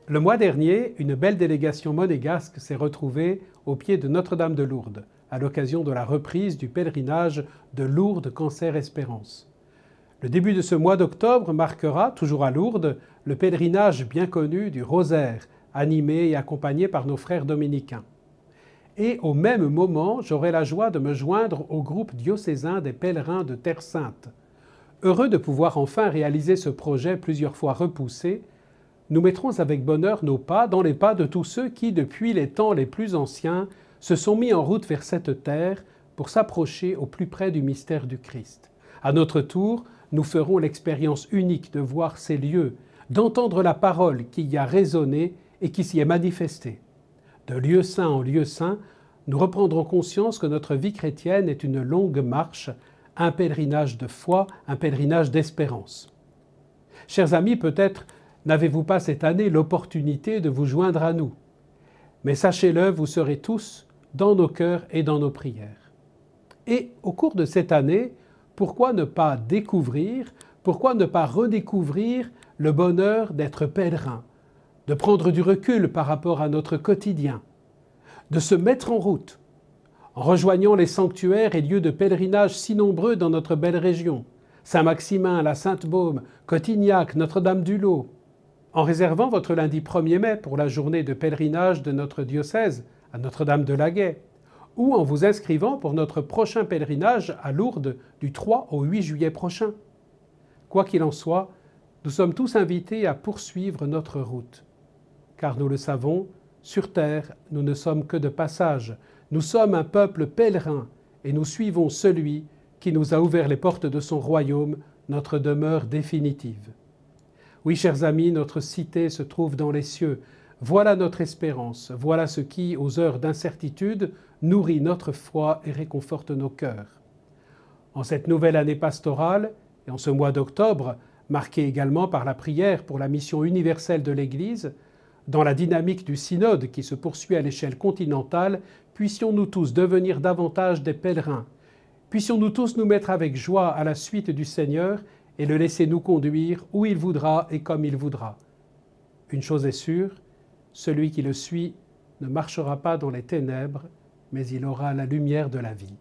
Le mois dernier, une belle délégation monégasque s'est retrouvée au pied de Notre-Dame de Lourdes, à l'occasion de la reprise du pèlerinage de Lourdes-Cancer-Espérance. Le début de ce mois d'octobre marquera, toujours à Lourdes, le pèlerinage bien connu du Rosaire, animé et accompagné par nos frères dominicains. Et au même moment, j'aurai la joie de me joindre au groupe diocésain des pèlerins de Terre Sainte. Heureux de pouvoir enfin réaliser ce projet plusieurs fois repoussé, nous mettrons avec bonheur nos pas dans les pas de tous ceux qui, depuis les temps les plus anciens, se sont mis en route vers cette terre pour s'approcher au plus près du mystère du Christ. À notre tour, nous ferons l'expérience unique de voir ces lieux, d'entendre la parole qui y a résonné et qui s'y est manifestée. De lieu saint en lieu saint, nous reprendrons conscience que notre vie chrétienne est une longue marche, un pèlerinage de foi, un pèlerinage d'espérance. Chers amis, peut-être n'avez-vous pas cette année l'opportunité de vous joindre à nous. Mais sachez-le, vous serez tous dans nos cœurs et dans nos prières. Et au cours de cette année, pourquoi ne pas découvrir, pourquoi ne pas redécouvrir le bonheur d'être pèlerin, de prendre du recul par rapport à notre quotidien, de se mettre en route, en rejoignant les sanctuaires et lieux de pèlerinage si nombreux dans notre belle région, Saint-Maximin, la Sainte-Baume, Cotignac, Notre-Dame-du-Lot, en réservant votre lundi 1er mai pour la journée de pèlerinage de notre diocèse à Notre-Dame-de-Laguet, ou en vous inscrivant pour notre prochain pèlerinage à Lourdes du 3 au 8 juillet prochain. Quoi qu'il en soit, nous sommes tous invités à poursuivre notre route. Car nous le savons, sur terre, nous ne sommes que de passage. Nous sommes un peuple pèlerin et nous suivons celui qui nous a ouvert les portes de son royaume, notre demeure définitive. Oui, chers amis, notre cité se trouve dans les cieux. Voilà notre espérance, voilà ce qui, aux heures d'incertitude, nourrit notre foi et réconforte nos cœurs. En cette nouvelle année pastorale, et en ce mois d'octobre, marqué également par la prière pour la mission universelle de l'Église, dans la dynamique du synode qui se poursuit à l'échelle continentale, puissions-nous tous devenir davantage des pèlerins. Puissions-nous tous nous mettre avec joie à la suite du Seigneur et le laisser nous conduire où il voudra et comme il voudra. Une chose est sûre, celui qui le suit ne marchera pas dans les ténèbres, mais il aura la lumière de la vie.